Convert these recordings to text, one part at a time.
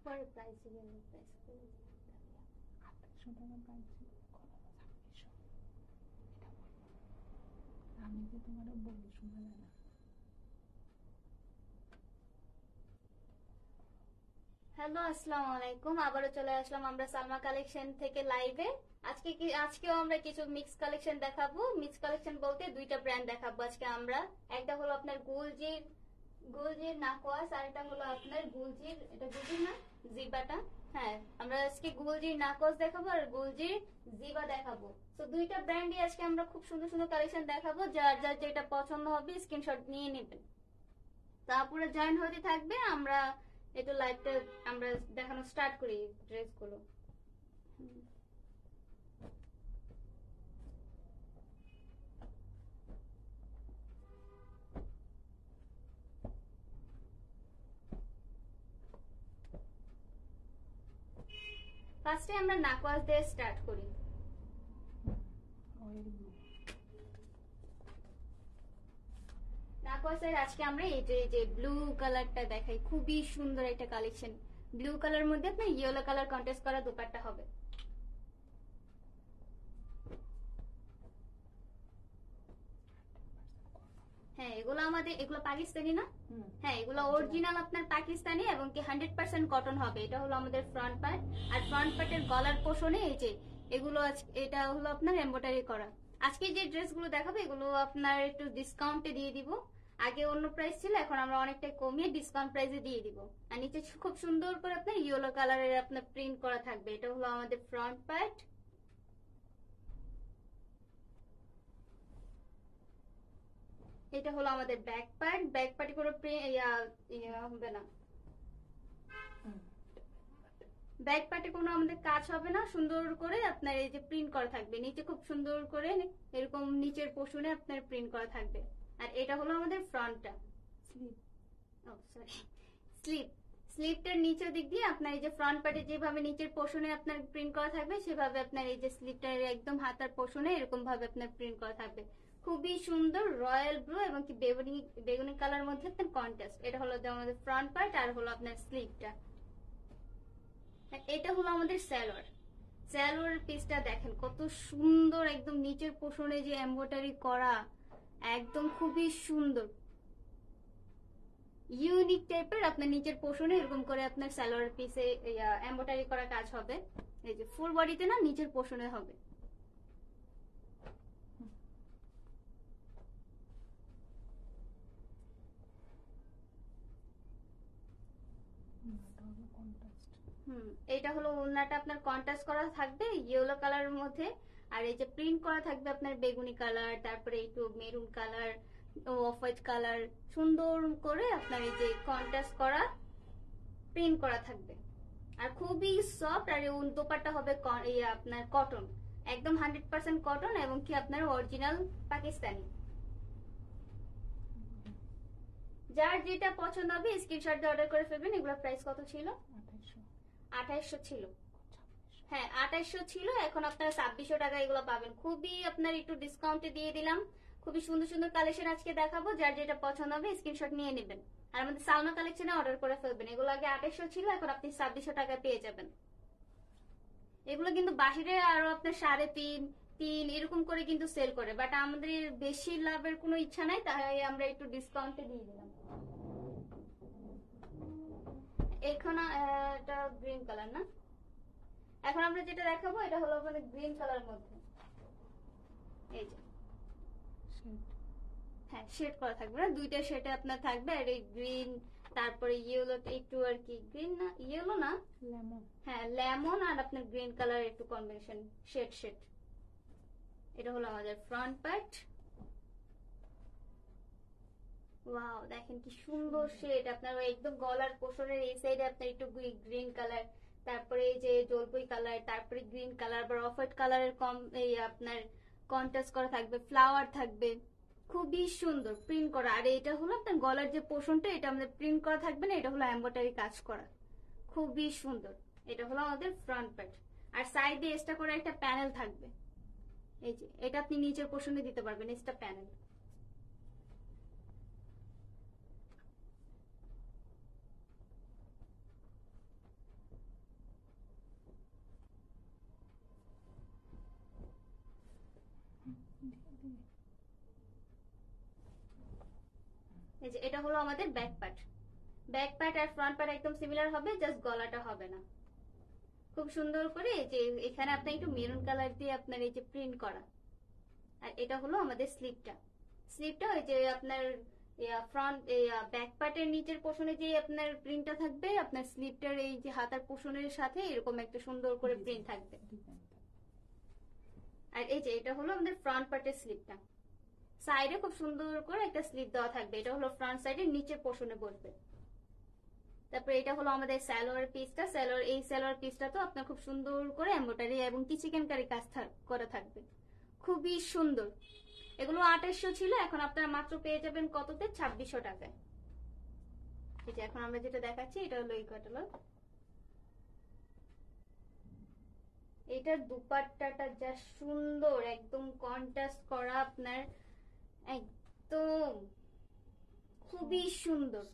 পরে প্রাইসিং এর প্রাইস করে 2800 টাকা প্রাইস। আমি যে তোমার বলি শোনা যায় না। হ্যালো, আসসালামু আলাইকুম। আবারও চলে আসলাম আমরা সালমা কালেকশন থেকে লাইভে। আজকেও আমরা কিছু মিক্স কালেকশন দেখাবো। মিক্স কালেকশন বলতে দুইটা ব্র্যান্ড দেখাবো আজকে আমরা। একটা হলো আপনার গুলজির নাকওয়াস, আর একটা হলো আপনার এটা গুলজির না, জিবাটা। হ্যাঁ, আমরা আজকে গুলজির নাকওয়াস দেখাবো আর গুলজির জিবা দেখাবো। তো দুইটা ব্র্যান্ডই আজকে আমরা খুব সুন্দর সুন্দর কালেকশন দেখাবো। যার যার যেটা পছন্দ হবে স্ক্রিনশট নিয়ে নেবেন। তারপরে জয়েন হতে থাকবে। আমরা একটু লাইভটা আমরা দেখানো স্টার্ট করি ড্রেসগুলো। ফার্স্টে আমরা নাকওয়াস দিয়ে স্টার্ট করি। নাকওয়াসের আজকে আমরা এই যে ব্লু কালারটা দেখাই, খুবই সুন্দর একটা কালেকশন। ব্লু কালার মধ্যে আপনার ইয়েলো কালার কন্ট্রাস্ট করা দোপাট্টা হবে। হ্যাঁ, এগুলো পাকিস্তানি না? হ্যাঁ, এগুলো অরিজিনাল আপনার পাকিস্তানি এবং কি 100% কটন হবে। এটা হলো আমাদের ফ্রন্ট পার্ট। আর ফ্রন্ট পার্টের গলার পোষণে এই যে এটা হলো আপনার এমব্রয়ডারি করা। আজকে যে ড্রেসগুলো দেখাবো এগুলো আপনার একটু ডিসকাউন্টে দিয়ে দিব। আগে অন্য প্রাইস ছিল, এখন আমরা অনেকটা কমিয়ে ডিসকাউন্ট প্রাইসে দিয়ে দিব। আর নিচে খুব সুন্দর করে আপনার ইয়েলো কালারের আপনার প্রিন্ট করা থাকবে। এটা হলো আমাদের ফ্রন্ট পার্ট। এটা হলো আমাদের ব্যাক পার্ট। ব্যাক পার্টে কোনো হবে না, ব্যাক পার্টে কোনো আমাদের কাজ হবে না। সুন্দর করে আপনার এই যে প্রিন্ট করা থাকবে, নিচে খুব সুন্দর করে এরকম নিচের পোর্শনে আপনার প্রিন্ট করা থাকবে। আর এটা হলো আমাদের ফ্রন্টটা। স্লিপটার নিচের দিক দিয়ে আপনার এই যে ফ্রন্ট পার্টে যেভাবে নিচের পোর্শনে আপনার প্রিন্ট করা থাকবে, সেভাবে আপনার এই যে স্লিপটার একদম হাতার পোর্শনে এরকম ভাবে আপনার প্রিন্ট করা থাকবে। খুবই সুন্দর রয়্যাল ব্লু এবং কি বেগুনি কালার মধ্যে আপনার কন্ট্রাস্ট। এটা হলো আমাদের ফ্রন্ট পার্ট আর হলো আপনার স্লিপটা। এটা হলো আমাদের স্যালোয়ার পিসটা দেখেন কত সুন্দর, একদম নিচের পোর্শনে যে এমব্রয়ডারি করা, একদম খুবই সুন্দর ইউনিক টাইপের। আপনার নিচের পোর্শনে এরকম করে আপনার সালোয়ার পিসে এমব্রয়ডারি করা কাজ হবে। এই যে ফুল বডিতে না, নিচের পোর্শনে হবে। এটা হলো ওড়নাটা আপনার কন্ট্রাস্ট করা থাকবে ইয়েলো কালারের মধ্যে। আর এই যে প্রিন্ট করা থাকবে আপনার বেগুনি কালার, তারপরে একটু maroon colour, off white colour, সুন্দর করে আপনার এই যে কন্ট্রাস্ট করা প্রিন্ট করা থাকবে। আর খুবই সফট। আর দোপাট্টা হবে আপনার কটন, একদম 100% কটন এবং কি আপনার অরিজিনাল পাকিস্তানি। যার যেটা পছন্দ হবে স্ক্রিনশট দিয়ে অর্ডার করে ফেলবেন। এগুলোর প্রাইস কত ছিল? 2800 ছিল। হ্যাঁ, 2800 ছিল। এখন আপনারা 2600 টাকা এগুলো পাবেন। খুবই আপনার একটু ডিসকাউন্টে দিয়ে দিলাম। খুবই সুন্দর সুন্দর কালেকশন আজকে দেখাবো। যার যেটা পছন্দ হবে স্ক্রিনশট নিয়ে নেবেন আর আমাদের সালমা কালেকশনে অর্ডার করে ফেলবেন। এগুলো আগে 2800 ছিল, এখন আপনি 2600 টাকা পেয়ে যাবেন। এগুলো কিন্তু বাহিরে আরো আপনার 3.5 এরকম করে কিন্তু সেল করে, বাট আমাদের বেশি লাভের কোনো ইচ্ছা নাই, তাই আমরা একটু ডিসকাউন্টে দিয়ে দিলাম। এখন এটা গ্রিন কালার না? এখন আমরা যেটা দেখাবো এটা হলো আপনাদের গ্রিন কালার মধ্যে। এই যে হ্যাঁ, শেড করা থাকবে না, দুইটা শেডে আপনার থাকবে। আর এই গ্রিন, তারপরে ইয়েলোটা একটু আর কি গ্রিন না, ইয়েলো না, লেমন। হ্যাঁ, লেমন আর আপনার গ্রিন কালার একটু কম্বিনেশন শেড। এটা হলো আমাদের ফ্রন্ট পার্ট। ওয়াও, দেখেন কি সুন্দর শেড। আপনার একদম গলার পোষণের এই সাইডে আপনার একটু গ্রিন কালার, তারপরে এই যে জলপাই কালার, তারপরে গ্রিন কালার বা অফ হোয়াইট কালারের এই আপনার কন্ট্রাস্ট করা থাকবে, ফ্লাওয়ার থাকবে, খুবই সুন্দর প্রিন্ট করা। আর এটা হলো আপনার গলার যে পোষণটা, এটা আমাদের প্রিন্ট করা থাকবে না, এটা হলো এমব্রয়ডারি কাজ করা, খুবই সুন্দর। এটা হলো আমাদের ফ্রন্ট পার্ট। আর সাইডে এক্সট্রা করে একটা প্যানেল থাকবে। এই যে এটা আপনি নিচের পোষণে দিতে পারবেন এক্সট্রা প্যানেল। এই যে এটা হলো আমাদের ব্যাক পার্ট। ব্যাক পার্ট আর ফ্রন্ট পার্ট একদম সিমিলার হবে, জাস্ট গলাটা হবে না। খুব সুন্দর করে এই যে এখানে আপনার একটু মেরুন কালার দিয়ে আপনার এই যে প্রিন্ট করা। আর এটা হলো আমাদের স্লিপটা। স্লিপটা ওই যে আপনার ফ্রন্ট ব্যাক পার্টের নিচের পোর্শনে যে আপনার প্রিন্টটা থাকবে, আপনার স্লিপটার এই যে হাতার পোর্শনের সাথে এরকম একটা সুন্দর করে প্রিন্ট থাকবে। আর এই যে এটা হলো আমাদের ফ্রন্ট পার্টের স্লিপটা। সাইডে খুব সুন্দর করে একটা স্লিপ দেওয়া থাকবে, এটা হলো ফ্রন্ট সাইডের নিচের পোর্শনে বসবে। তারপরে এটা হলো আমাদের সালোয়ার পিসটা। এই সালোয়ার পিসটা তো আপনার খুব সুন্দর করে এমব্রয়ডারি এবং কি চিকেনকারি কাজ করা থাকবে, খুবই সুন্দর। এগুলো 2800 ছিল, এখন আপনারা মাত্র পেয়ে যাবেন কততে? 2600 টাকায়। এই যে এখন আমরা যেটা দেখাচ্ছি এটা হলো এই ক্যাটালগ। এটার দুপাট্টাটা যা সুন্দর, একদম কন্ট্রাস্ট করা আপনার, একদম খুবই সুন্দর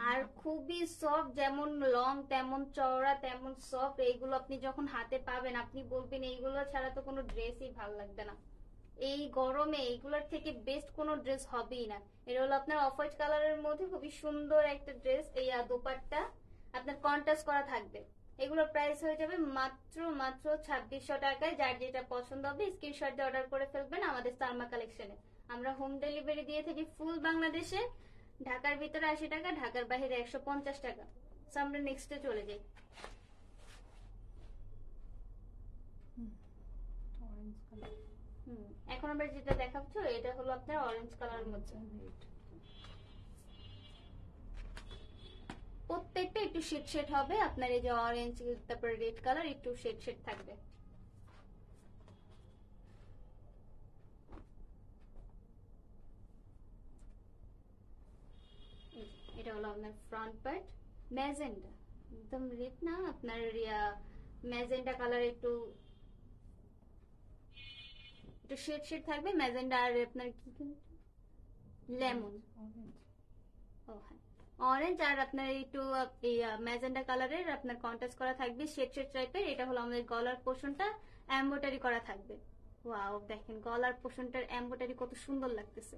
আর খুবই সফট। যেমন লং তেমন চওড়া তেমন সফট। এইগুলো আপনি যখন হাতে পাবেন আপনি বলবেন এইগুলো ছাড়া তো কোনো ড্রেসই ভালো লাগবে না। এই গরমে এইগুলোর থেকে বেস্ট কোনো ড্রেস হবেই না। এটা হলো আপনার অফ হোয়াইট কালারের মধ্যে খুবই সুন্দর একটা ড্রেস। এই দোপাট্টা আপনার কন্ট্রাস্ট করা থাকবে। এগুলোর প্রাইস হয়ে যাবে মাত্র 2600 টাকায়। যার যেটা পছন্দ হবে স্ক্রিনশট দিয়ে অর্ডার করে ফেলবেন আমাদের সালমা কালেকশনে। আমরা হোম ডেলিভারি দিয়ে থাকি ফুল বাংলাদেশে। ঢাকার ভিতরে 80 টাকা, ঢাকার বাইরে 150 টাকা। সো আমরা নেক্সটে চলে যাই। Orange colour. এখন আমরা যেটা দেখাচ্ছি এটা হলো আপনার অরেঞ্জ কালারের মধ্যে। প্রত্যেকটা একটু শেড শেড হবে আপনার। এই যে অরেঞ্জ, তারপরে রেড কালার একটু শেড শেড থাকবে। এটা হলো আপনার ফ্রন্ট পার্ট। ম্যাজেন্ডা, একদম রেড না, আপনার ম্যাজেন্ডা কালার একটু একটু শেড শেড থাকবে। ম্যাজেন্ডা আর আপনার কি লেমন, ও হ্যাঁ অরেঞ্জ আর আপনার একটু ম্যাজেন্ডা কালারের আপনার কন্ট্রাস্ট করা থাকবে, শেড শেড টাইপের। এটা হলো আমাদের গলার পোর্শনটা এমব্রয়ডারি করা থাকবে। ওয়াও, দেখেন গলার পোর্শনটার এমব্রয়ডারি কত সুন্দর লাগতেছে।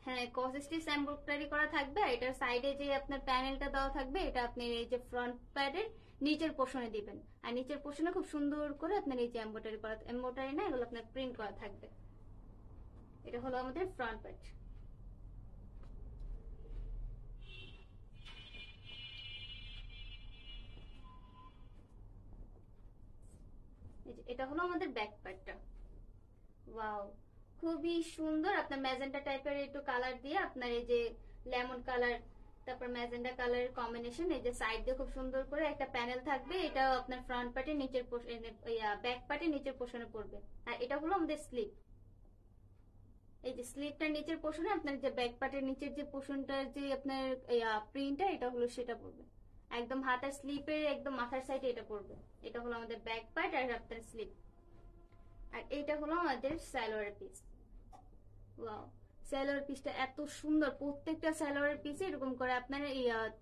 হ্যাঁ, ক্রস স্টিচ এমব্রয়ডারি করা থাকবে। এটার সাইডে যে আপনার প্যানেলটা দেওয়া থাকবে এটা আপনি এই যে ফ্রন্ট প্যাডের নিচের পোর্শনে দিবেন। আর নিচের পোর্শনে খুব সুন্দর করে আপনার এই যে এমব্রয়ডারি করা, এমব্রয়ডারি না এগুলো আপনার প্রিন্ট করা থাকবে। এটা হলো আমাদের ফ্রন্ট প্যাড। এটা হলো আমাদের ব্যাক পার্টটা। ওয়াও, খুবই সুন্দর। আপনার ম্যাজেন্টা টাইপের একটু কালার দিয়ে আপনার এই যে লেমন কালার তারপর ম্যাজেন্টা কালারের কম্বিনেশন। এই যে সাইড দিয়ে খুব সুন্দর করে একটা প্যানেল থাকবে। এটাও আপনার ফ্রন্ট পার্টের নিচের ব্যাক পার্টের নিচের পোর্শনে পড়বে। আর এটা হলো আমাদের স্লিপ। এই যে স্লিপটার নিচের পোর্শনে আপনার যে ব্যাক পার্টের নিচের যে পোর্শনটার যে আপনার প্রিন্টটা এটা হলো সেটা পড়বে। একদম হাতার স্লিপের একদম মাথার সাইডে এটা পড়বে। এটা হলো আমাদের ব্যাক পার্ট আর আপনার স্লিপ। আর এইটা হলো আমাদের সালোয়ার পিস। ওয়াও, সালোয়ার পিসটা এত সুন্দর। প্রত্যেকটা সালোয়ার পিসে এরকম করে আপনার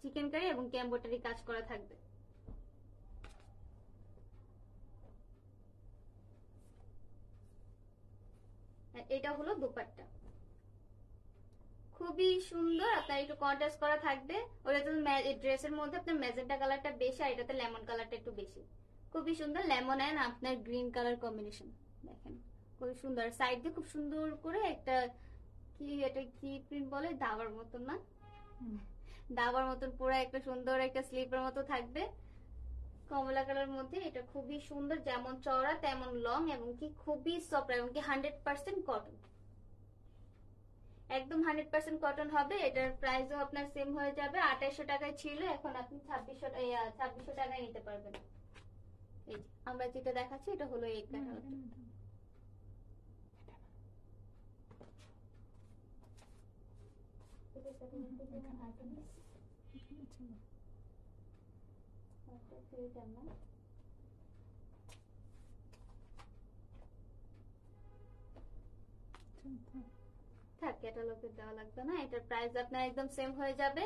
চিকেন কারি এবং এমব্রয়ডারি কাজ করা থাকবে। এটা হলো দুপাট্টা, খুবই সুন্দর। আপনার একটু কন্ট্রাস্ট করা থাকবে। ওটাতে ড্রেসের মধ্যে আপনার ম্যাজেন্টা কালারটা বেশি আর এটাতে লেমন কালারটা একটু বেশি। খুবই সুন্দর। লেমন এন্ড আপনার গ্রিন কালার কম্বিনেশন দেখেন, খুবই সুন্দর। সাইড দিয়ে খুব সুন্দর করে একটা কি এটা কি প্রিন্ট বলে, দাবার মতন না, দাবার মতন পুরো একটা সুন্দর একটা স্লিপের মতো থাকবে কমলা কালার মধ্যে। এটা খুবই সুন্দর, যেমন চওড়া তেমন লং এবং কি খুবই সফট এবং কি 100% কটন। একদম 100% কটন হবে। এটার প্রাইসও আপনার সেম হয়ে যাবে। 2800 টাকায় ছিল, এখন আপনি 2600 টাকায় নিতে পারবেন। এই আমরা যেটা দেখাচ্ছি এটা হলো এই কালারটা। থাক, ক্যাটালগে দেওয়া লাগবে না। এটার প্রাইস আপনার একদম সেম হয়ে যাবে।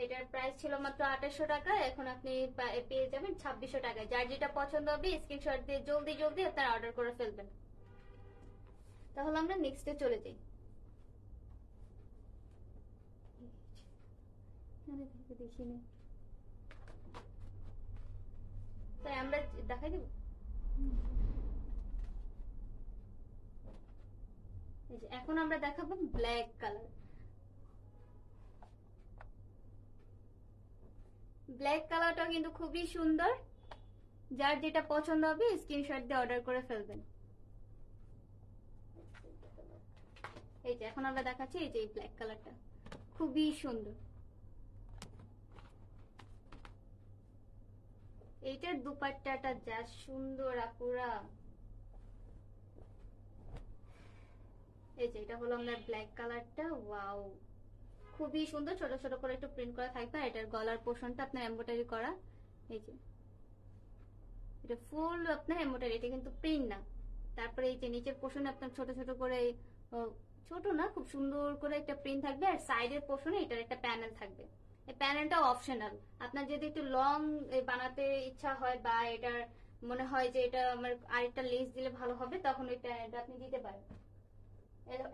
এটার প্রাইস ছিল মাত্র 2800 টাকা, এখন আপনি পেয়ে যাবেন 2600 টাকায়। যার যেটা পছন্দ হবে স্ক্রিনশট দিয়ে জলদি জলদি আপনারা অর্ডার করে ফেলবেন। তাহলে আমরা নেক্সটে চলে যাই। এখানে থেকে দেখি না, তাই আমরা দেখাই দেব। এই যে এখন আমরা দেখাবো ব্ল্যাক কালার। ব্ল্যাক কালারটা কিন্তু খুবই সুন্দর, যার যেটা পছন্দ হবে স্ক্রিনশট দিয়ে অর্ডার করে ফেলবেন। এই যে এখন আমরা দেখাচ্ছি, এই যে এই ব্ল্যাক কালারটা খুবই সুন্দর। এইটার দুপাট্টাটা যা সুন্দর আপুরা। এই যে এটা হলো আমরা ব্ল্যাক কালারটা, ওয়াও খুবই সুন্দর, ছোট ছোট করে একটু প্রিন্ট করা থাকবে। এটার গলার পোর্শনটা আপনার এমব্রয়ডারি করা। এই যে এটা ফুল আপনার এমব্রয়ডারি, এটা কিন্তু প্রিন্ট না। তারপরে এই যে নিচের পোর্শনে আপনার ছোট ছোট করে, ছোট না, খুব সুন্দর করে একটা প্রিন্ট থাকবে। আর সাইডের পোর্শনে এটার একটা প্যানেল থাকবে। এই প্যানেলটা অপশনাল, আপনার যদি একটু লং বানাতে ইচ্ছা হয় বা এটার মনে হয় যে এটা আমার আরেকটা লেস দিলে ভালো হবে, তখন ওই প্যানেলটা আপনি দিতে পারেন।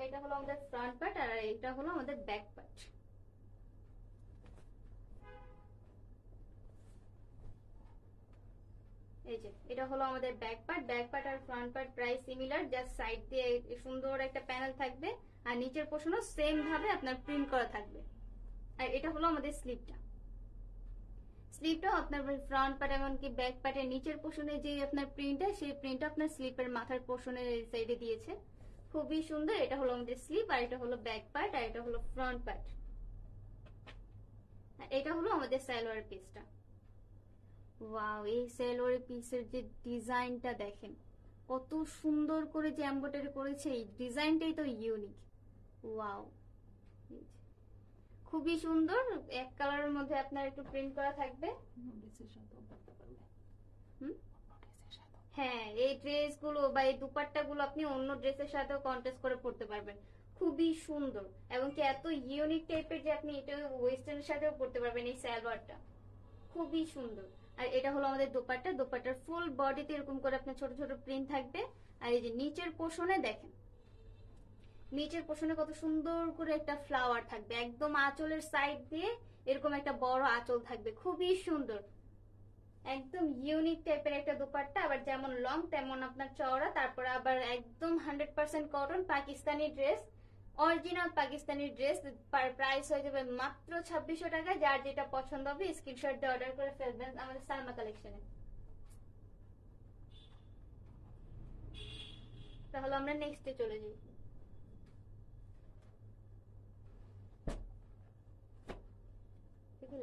এটা হলো আমাদের ফ্রন্ট পার্ট, আর এটা হলো আমাদের ব্যাক পার্ট। এই যে এটা হলো আমাদের ব্যাক পার্ট। ব্যাক পার্ট আর ফ্রন্ট পার্ট প্রায় সিমিলার, জাস্ট সাইড দিয়ে সুন্দর একটা প্যানেল থাকবে, আর নিচের পোর্শনও সেম ভাবে আপনার প্রিন্ট করা থাকবে। আর এটা হলো আমাদের স্লিভটা। স্লিভটাও আপনার ফ্রন্ট পার্ট এমনকি ব্যাক পার্টের নিচের পোর্শনে যে আপনার প্রিন্টটা, সেই প্রিন্টটা আপনার স্লিভের মাথার পোর্শনের সাইডে দিয়েছে, খুবই সুন্দর। এটা হলো আমাদের স্লিভ, আর এটা হলো ব্যাক পার্ট, আর এটা হলো ফ্রন্ট পার্ট। এটা হলো আমাদের সালোয়ার পিসটা। ওয়াও, এই সালোয়ার পিসের যে ডিজাইনটা দেখেন, কত সুন্দর করে যে এমব্রয়ডারি করেছে, এই ডিজাইনটাই তো ইউনিক। ওয়াও, খুবই সুন্দর। এক কালারের মধ্যে আপনার একটু প্রিন্ট করা থাকবে। হ্যাঁ, এই ড্রেস গুলো বা এই দুপাট্টা গুলো আপনি অন্য ড্রেসের সাথেও কন্ট্রাস্ট করে পড়তে পারবেন, খুবই সুন্দর। এবং কি এত ইউনিক টাইপের যে আপনি এটা ওয়েস্টার্নের সাথেও পড়তে পারবেন। এই সালোয়ারটা খুবই সুন্দর। আর এটা হলো আমাদের দোপাট্টা। দোপাট্টার ফুল বডিতে এরকম করে আপনার ছোট ছোট প্রিন্ট থাকবে। আর এই যে নিচের পোর্শনে দেখেন, নিচের পোর্শনে কত সুন্দর করে একটা ফ্লাওয়ার থাকবে, একদম আঁচলের সাইড দিয়ে এরকম একটা বড় আঁচল থাকবে, খুবই সুন্দর। একদম ইউনিক টাইপের একটা দোপাট্টা, আবার যেমন লং তেমন আপনার চওড়া। তারপরে আবার একদম 100% cotton Pakistani dress, original Pakistani dress. Price হয়ে যাবে মাত্র 2600 টাকা। যার যেটা পছন্দ হবে স্ক্রিনশট দিয়ে অর্ডার করে ফেলবেন আমাদের সালমা কালেকশনে। তাহলে আমরা নেক্সটে চলে যাই।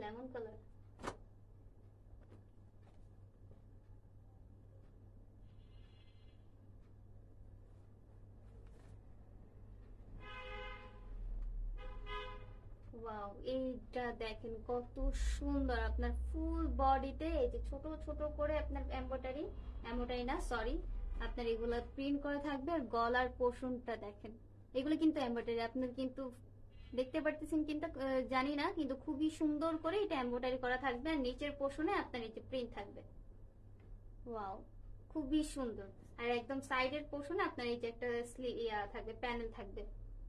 লেমন কালার, ওয়াও, এইটা দেখেন কত সুন্দর। আপনার ফুল বডিতে এই যে ছোট ছোট করে আপনার এমব্রয়ডারি, এমব্রয়ডারি না সরি, আপনার এগুলো প্রিন্ট করা থাকবে। আর গলার পোর্শনটা দেখেন, এগুলো কিন্তু এমব্রয়ডারি, আপনার কিন্তু দেখতে পারতেছেন কিন্তু জানি না, কিন্তু খুবই সুন্দর করে এটা এমব্রয়ডারি করা থাকবে। আর নিচের পোর্শনে আপনার নিচে প্রিন্ট থাকবে। ওয়াও, খুবই সুন্দর। আর একদম সাইডের পোর্শনে আপনার এই যে একটা থাকবে, প্যানেল থাকবে।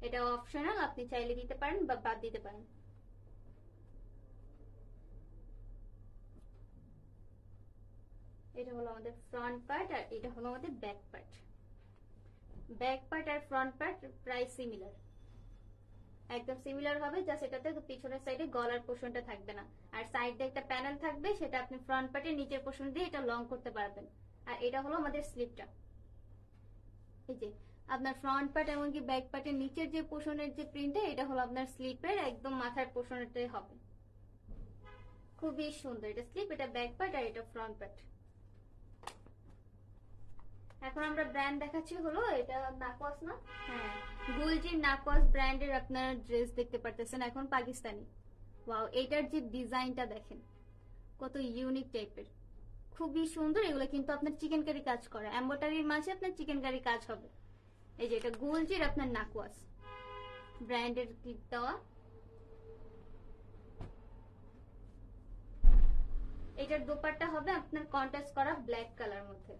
এটা অপশনাল, আপনি চাইলে দিতে পারেন বা বাদ দিতে পারেন। এটা হলো আমাদের ফ্রন্ট পার্ট, আর এটা হলো আমাদের ব্যাক পার্ট। ব্যাক পার্ট আর ফ্রন্ট পার্ট প্রায় সিমিলার, একদম সিমিলার হবে, জাস্ট এটাতে পিছনের সাইডে গলার পোর্শনটা থাকবে না। আর সাইডে একটা প্যানেল থাকবে, সেটা আপনি ফ্রন্ট পার্টের নিচের পোর্শন দিয়ে এটা লং করতে পারবেন। আর এটা হলো আমাদের স্লিভটা। এই যে আপনার ফ্রন্ট পার্ট এমনকি ব্যাক পার্টের নিচের যে পোর্শনের যে প্রিন্টটা, এটা হলো আপনার স্লিপের একদম মাথার পোর্শনটাই হবে, খুবই সুন্দর। এটা স্লিপ, এটা ব্যাক পার্ট, আর এটা ফ্রন্ট পার্ট। এখন আমরা ব্র্যান্ড দেখাচ্ছি হলো এটা নাকওয়াস না, হ্যাঁ গুলজির নাকওয়াস ব্র্যান্ডের আপনার ড্রেস দেখতে পারতেছেন এখন পাকিস্তানি। ওয়াও, এটার যে ডিজাইনটা দেখেন কত ইউনিক টাইপের, খুবই সুন্দর। এগুলো কিন্তু আপনার চিকেন কারি কাজ করা, এমব্রয়ডারির মাঝে আপনার চিকেন কারি কাজ হবে। এই যে এটা গুলজির আপনার নাকওয়াস ব্র্যান্ডের ক্লিপ দেওয়া। এটার দোপাট্টা হবে আপনার কন্ট্রাস্ট করা ব্ল্যাক কালার মধ্যে।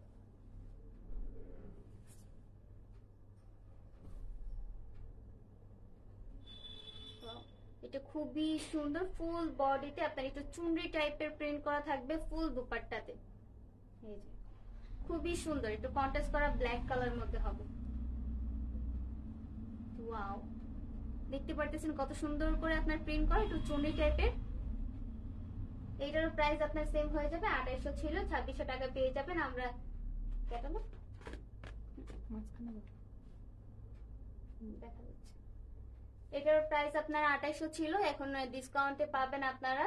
এটা খুবই সুন্দর, ফুল বডিতে আপনার একটু চুনরি টাইপের প্রিন্ট করা থাকবে ফুল দুপাট্টাতে। এই যে খুবই সুন্দর, একটু কন্ট্রাস্ট করা ব্ল্যাক কালার মধ্যে হবে। ওয়াও, দেখতে পারতেছেন কত সুন্দর করে আপনার প্রিন্ট করা, একটু চুনরি টাইপের। এইটার প্রাইস আপনার সেম হয়ে যাবে, 2800 ছিল, 2600 টাকা পেয়ে যাবেন। আমরা ক্যাটালগ মাঝখানে দেখা যাচ্ছে, এটার প্রাইস আপনার 2800 ছিল, এখন ডিসকাউন্টে পাবেন আপনারা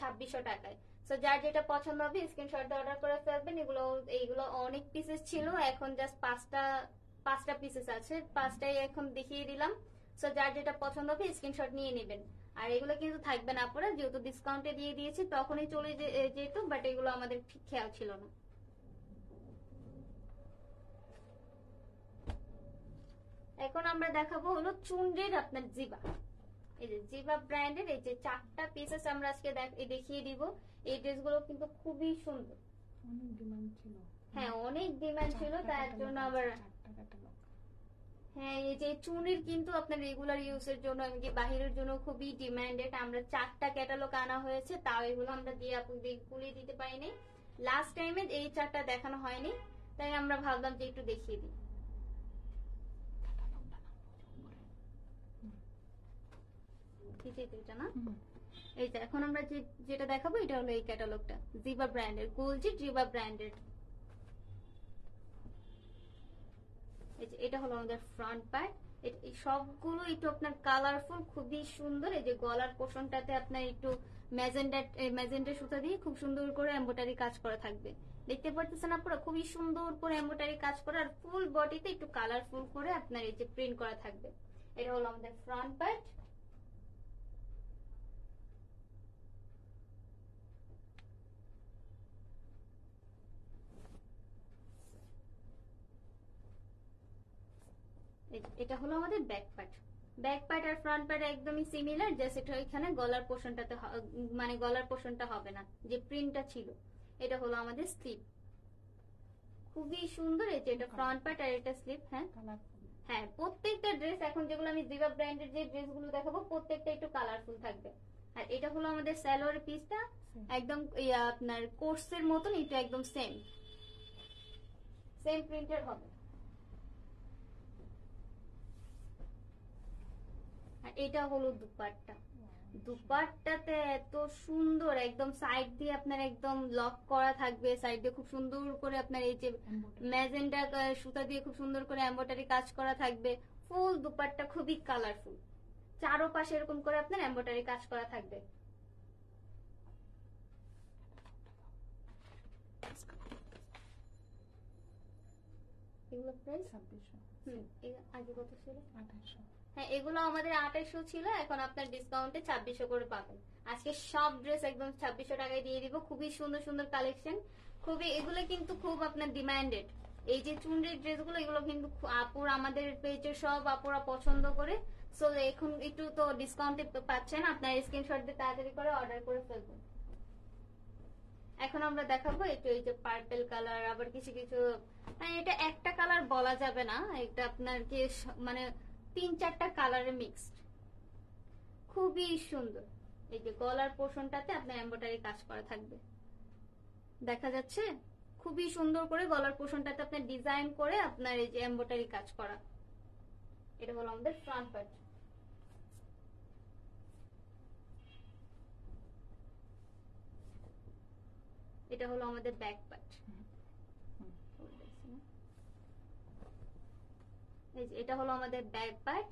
2600 টাকায়। সো যার যেটা পছন্দ হবে স্ক্রিনশট দিয়ে অর্ডার করে ফেলবেন। এইগুলো অনেক পিসেস ছিল, এখন জাস্ট পাঁচটা পিসেস আছে, পাঁচটাই এখন দেখিয়ে দিলাম। সো যার যেটা পছন্দ হবে স্ক্রিনশট নিয়ে নেবেন। আর এগুলো কিন্তু থাকবে না পরে, যেহেতু ডিসকাউন্টে দিয়ে দিয়েছি তখনই চলে যেত, বাট এগুলো আমাদের ঠিক খেয়াল ছিল না। এখন আমরা দেখাবো হলো চুনরির আপনার জিবা। এই যে জিবা ব্র্যান্ডের এই যে 4টা পিসেস আমরা আজকে দেখিয়ে দিব। এই ড্রেসগুলো কিন্তু খুবই সুন্দর, অনেক ডিমান্ড ছিল। হ্যাঁ অনেক ডিমান্ড ছিল, তার জন্য আবার হ্যাঁ এই যে চুনির কিন্তু আপনার রেগুলার ইউজের জন্য এমনকি বাহিরের জন্য খুবই ডিমান্ডেড। আমরা 4টা ক্যাটালগ আনা হয়েছে, তাও এগুলো আমরা দিয়ে আপনাদের গুলিয়ে দিতে পারিনি। লাস্ট টাইমে এই 4টা দেখানো হয়নি, তাই আমরা ভাবলাম যে একটু দেখিয়ে দিই। এটা না, এই যে এখন আমরা যেটা দেখাবো এটা হলো এই ক্যাটালগটা, জিবা ব্র্যান্ডের, গোলজি জিবা ব্র্যান্ডের। এটা হলো আমাদের ফ্রন্ট পার্ট। সবগুলো একটু আপনার কালারফুল, খুবই সুন্দর। এই যে গলার পোর্শনটাতে আপনার একটু ম্যাজেন্ডা সুতা দিয়ে খুব সুন্দর করে এমব্রয়ডারি কাজ করা থাকবে। দেখতে পাচ্ছেন আপনারা, খুবই সুন্দর করে এমব্রয়ডারি কাজ করা, আর ফুল বডিতে একটু কালারফুল করে আপনার এই যে প্রিন্ট করা থাকবে। এটা হলো আমাদের ফ্রন্ট পার্ট। এটা হলো আমাদের ব্যাক পার্ট। ব্যাক পার্ট আর ফ্রন্ট পার্ট একদমই সিমিলার, জাস্ট এটা এখানে গলার পোর্শনটাতে মানে গলার পোর্শনটা হবে না, যে প্রিন্টটা ছিল। এটা হলো আমাদের স্লিভ, খুবই সুন্দর। এই যে এটা ফ্রন্ট পার্ট আর এটা স্লিভ। হ্যাঁ হ্যাঁ, প্রত্যেকটা ড্রেস এখন যেগুলো আমি জিবা ব্র্যান্ডের যে ড্রেসগুলো দেখাবো প্রত্যেকটা একটু কালারফুল থাকবে। আর এটা হলো আমাদের সালোয়ারের পিসটা, একদম আপনার কোর্সের মতন, এটা একদম সেম প্রিন্টের হবে। আর এটা হলো দুপাট্টা। দুপাট্টাতে এত সুন্দর, একদম সাইড দিয়ে আপনার একদম লক করা থাকবে, সাইড দিয়ে খুব সুন্দর করে আপনার এই যে ম্যাজেন্ডা সুতা দিয়ে খুব সুন্দর করে এমব্রয়ডারি কাজ করা থাকবে। ফুল দুপাট্টা খুবই কালারফুল, চারোপাশে এরকম করে আপনার এমব্রয়ডারি কাজ করা থাকবে। এগুলো প্রাইস 2600, আগে কত ছিল? 2800। হ্যাঁ এগুলো আমাদের 2800 ছিল, এখন আপনার ডিসকাউন্টে 2600 করে পাবেন। আজকে সব ড্রেস একদম 2600 টাকায় দিয়ে দিব। খুবই সুন্দর সুন্দর কালেকশন, খুবই এগুলো কিন্তু খুব আপনার ডিমান্ডেড। এই যে চুনরির ড্রেসগুলো, এগুলো কিন্তু আপুর আমাদের পেজে সব আপুরা পছন্দ করে। সো এখন একটু তো ডিসকাউন্টে পাচ্ছেন, আপনার স্ক্রিনশট দিয়ে তাড়াতাড়ি করে অর্ডার করে ফেলবেন। এখন আমরা দেখাবো একটু এই যে পার্পল কালার, আবার কিছু কিছু এটা একটা কালার বলা যাবে না, এটা আপনার কি মানে 3-4টা কালারে মিক্সড, খুবই সুন্দর। এই যে গলার পোর্শনটাতে আপনার এমব্রয়ডারি কাজ করা থাকবে, দেখা যাচ্ছে খুবই সুন্দর করে গলার পোর্শনটাতে আপনার ডিজাইন করে আপনার এই যে এমব্রয়ডারি কাজ করা। এটা হলো আমাদের ফ্রন্ট পার্ট। এটা হলো আমাদের ব্যাক পার্ট। এটা হলো আমাদের ব্যাক পার্ট,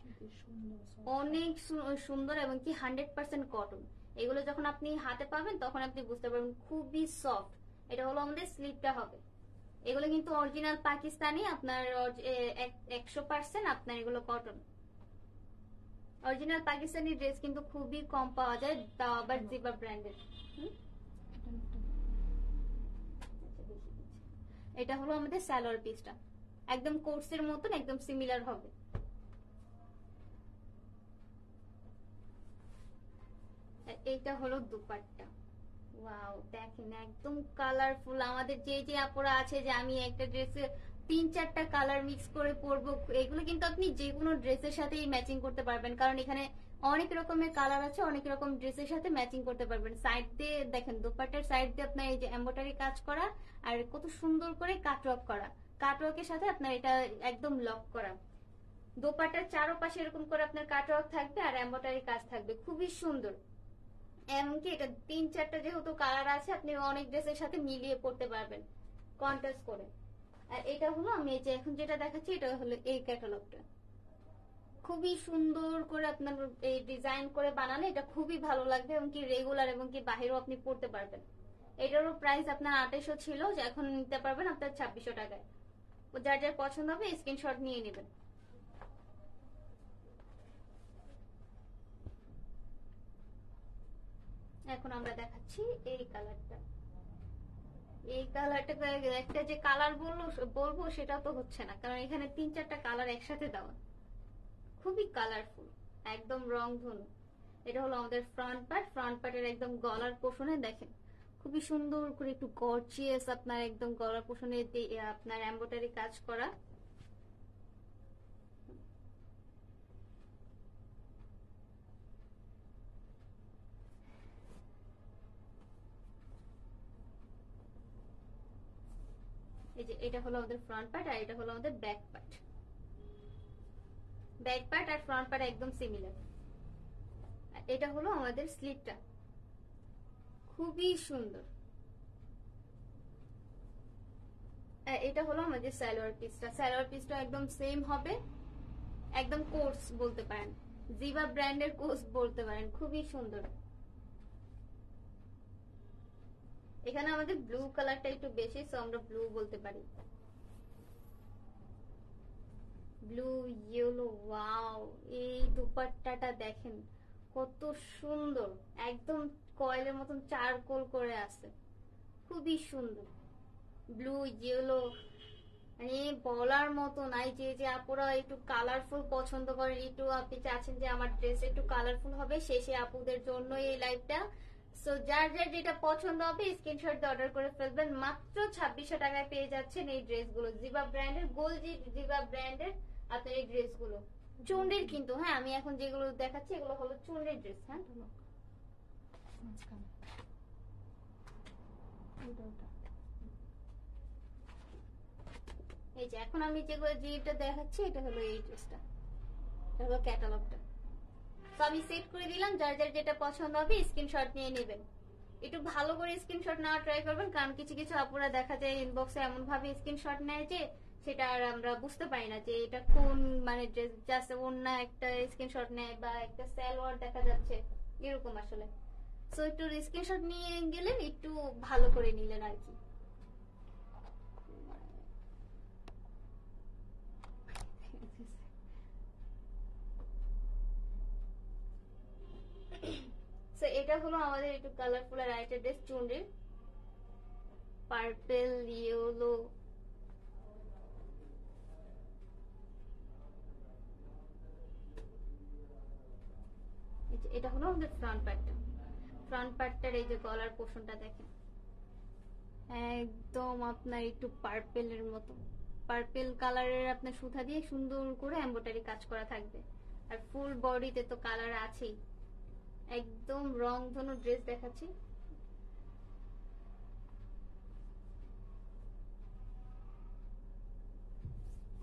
অনেক সুন্দর এবং কি 100% কটন। এগুলো যখন আপনি হাতে পাবেন তখন আপনি বুঝতে পারবেন খুবই সফট। এটা হলো আমাদের স্লিভটা হবে। এগুলো কিন্তু অরিজিনাল পাকিস্তানি, আপনার 100% আপনার এগুলো কটন। অরিজিনাল পাকিস্তানি ড্রেস কিন্তু খুবই কম পাওয়া যায়, তাও আবার জিবা ব্র্যান্ডের। এটা হলো আমাদের সালোয়ার পিসটা, একদম কোর্সের মতন একদম সিমিলার হবে। এইটা হলো দুপাট্টা। ওয়াও, দেখেন একদম কালারফুল। আমাদের যে যে আপুরা আছে যে আমি একটা ড্রেসে 3-4টা কালার মিক্স করে পরবো, এগুলো কিন্তু আপনি যে কোনো ড্রেসের সাথেই ম্যাচিং করতে পারবেন, কারণ এখানে অনেক রকমের কালার আছে, অনেক রকম ড্রেসের সাথে ম্যাচিং করতে পারবেন। সাইড দিয়ে দেখেন, দোপাট্টার সাইড দিয়ে আপনার এই যে এমব্রয়ডারি কাজ করা, আর কত সুন্দর করে কাটওয়ার্ক করা, কাটওয়ার্কের সাথে আপনার এটা একদম লক করা। দোপাট্টার চারপাশে এরকম করে আপনার কাটওয়ার্ক থাকবে আর এমব্রয়ডারি কাজ থাকবে, খুবই সুন্দর। এমনকি এটা 3-4টা যেহেতু কালার আছে, আপনি অনেক ড্রেসের সাথে মিলিয়ে পড়তে পারবেন কন্ট্রাস্ট করে। আর এটা হলো আমি এই যে এখন যেটা দেখাচ্ছি, এটা হলো এই ক্যাটালগটা। খুবই সুন্দর করে আপনার এই ডিজাইন করে বানালে এটা খুবই ভালো লাগবে, এবং কি রেগুলার এবং কি বাহিরেও আপনি পড়তে পারবেন। এটারও প্রাইস আপনার 2800 ছিল, যে এখন নিতে পারবেন আপনার 2600 টাকায়। যার যার পছন্দ হবে স্ক্রিনশট নিয়ে নেবেন। এখন আমরা দেখাচ্ছি এই কালারটা। এই কালারটা একটা যে কালার বলবো সেটা তো হচ্ছে না, কারণ এখানে 3-4টা কালার একসাথে দেওয়া, খুবই কালারফুল, একদম রংধনু। এটা হলো আমাদের ফ্রন্ট পার্ট। ফ্রন্ট পার্টের একদম গলার পোষণে দেখেন খুবই সুন্দর করে একটু গর্জিয়াস আপনার একদম গলার পোষণে আপনার এমব্রয়ডারি কাজ করা। এই যে এটা হলো আমাদের ফ্রন্ট পার্ট, আর এটা হলো আমাদের ব্যাক পার্ট। ব্যাক পার্ট আর ফ্রন্ট পার্ট একদম সিমিলার। এটা হলো আমাদের স্লিভটা, খুবই সুন্দর। এটা হলো আমাদের সালোয়ার পিসটা। সালোয়ার পিসটা একদম সেম হবে, একদম কোর্স বলতে পারেন, জিভা ব্র্যান্ডের কোর্স বলতে পারেন, খুবই সুন্দর। এখানে আমাদের ব্লু কালারটা একটু বেশি, সো আমরা ব্লু বলতে পারি। Blue yellow, wow! এই দুপাট্টাটা দেখেন কত সুন্দর, একদম কয়েলের মতন চারকোল করে আছে, খুবই সুন্দর। ব্লু ইয়েলো মানে বলার মতো নাই। যে যে আপুরা একটু কালারফুল পছন্দ করেন, একটু আপনি চাচ্ছেন যে আমার ড্রেস একটু কালারফুল হবে, সে আপুদের জন্য এই লাইভটা। সো যার যার যেটা পছন্দ হবে স্ক্রিনশট দিয়ে অর্ডার করে ফেলবেন। মাত্র 2600 টাকায় পেয়ে যাচ্ছেন এই ড্রেসগুলো, জিভা ব্র্যান্ডের, জিভা ব্র্যান্ডের আপনার এই ড্রেসগুলো। চুন্ডির কিন্তু, হ্যাঁ আমি এখন যেগুলো দেখাচ্ছি এগুলো হলো চুন্ডির ড্রেস। হ্যাঁ মাঝখানে ওটা ওটা। এই যে এখন আমি যেটা দেখাচ্ছি এটা হলো এই ড্রেসটা, এটা হলো ক্যাটালগটা। তো আমি সেট করে দিলাম, যার যার যেটা পছন্দ হবে স্ক্রিনশট নিয়ে নেবেন। একটু ভালো করে স্ক্রিনশট নেওয়া ট্রাই করবেন, কারণ কিছু কিছু আপুরা দেখা যায় ইনবক্সে এমন ভাবে স্ক্রিনশট নেয় যে সেটা আর আমরা বুঝতে পারি না যে এটা কোন মানে ড্রেস, জাস্ট অন্য একটা স্ক্রিনশট নেয় বা একটা সালোয়ার দেখা যাচ্ছে এরকম আসলে। সো একটু স্ক্রিনশট নিয়ে গেলেন, একটু ভালো করে নিলেন আর কি। সো এটা হলো আমাদের একটু কালারফুল আর আরেকটা ড্রেস চুনরির, পার্পল ইয়েলো। এটা হলো আমাদের ফ্রন্ট পার্টটা। ফ্রন্ট পার্টটার এই যে গলার পোর্শনটা দেখেন একদম আপনার একটু পার্পেলের মতো, পার্পেল কালারের আপনার সুতা দিয়ে সুন্দর করে এমব্রয়ডারি কাজ করা থাকবে। আর ফুল বডিতে তো কালার আছেই, একদম রংধনু ড্রেস দেখাচ্ছি।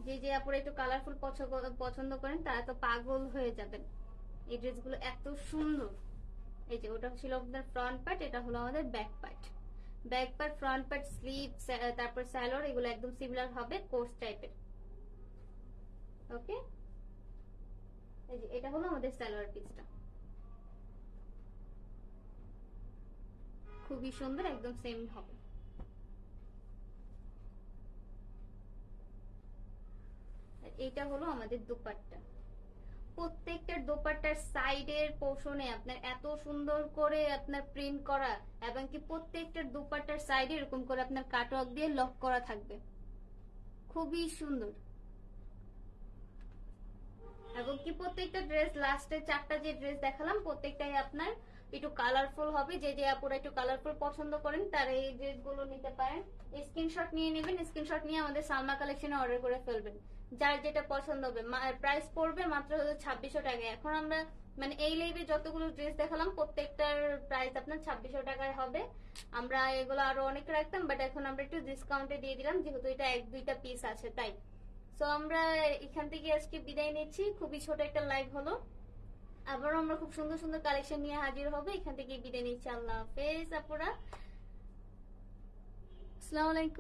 যে যে আপুরা একটু কালারফুল পছন্দ করেন তারা তো পাগল হয়ে যাবেন, এই ড্রেসগুলো এত সুন্দর। এই যে ওটা ছিল আপনার ফ্রন্ট পার্ট, এটা হলো আমাদের back part. Back part, front part, sleeve, তারপর সালোয়ার এগুলো একদম সিমিলার হবে, কোর্স টাইপের। ওকে, এই যে এটা হলো আমাদের সালোয়ার পিসটা, খুবই সুন্দর, একদম সেম হবে। এটা হলো আমাদের দুপাট্টা। প্রত্যেকটা দোপাট্টার সাইডের পোর্শনে আপনার এত সুন্দর করে আপনার প্রিন্ট করা, এবং কি প্রত্যেকটা দোপাট্টার সাইডে এরকম করে আপনার কাটওয়ার্ক দিয়ে লক করা থাকবে, খুবই সুন্দর। এবং কি প্রত্যেকটা ড্রেস লাস্টে 4টা যে ড্রেস দেখালাম প্রত্যেকটাই আপনার একটু কালারফুল হবে। যে যে আপুরা একটু কালারফুল পছন্দ করেন তারা এই ড্রেসগুলো নিতে পারেন। স্ক্রিনশট নিয়ে নেবেন, স্ক্রিনশট নিয়ে আমাদের সালমা কালেকশনে অর্ডার করে ফেলবেন। যার যেটা পছন্দ হবে। প্রাইস পড়বে মাত্র 2600 টাকা। এখন আমরা মানে এই লাইভে যতগুলো ড্রেস দেখালাম প্রত্যেকটার প্রাইস আপনার 2600 টাকায় হবে। আমরা এগুলো আরো অনেক রাখতাম, বাট এখন আমরা একটু ডিসকাউন্টে দিয়ে দিলাম যেহেতু এটা 1-2টা পিস আছে তাই। তো আমরা এখান থেকে আজকে বিদায় নিচ্ছি। খুবই ছোট একটা লাইভ হলো। আবারও আমরা খুব সুন্দর সুন্দর কালেকশন নিয়ে হাজির হবে। এখান থেকে বিদায় নিচ্ছি। আল্লাহ হাফেজ আপুরা। আসসালামু আলাইকুম।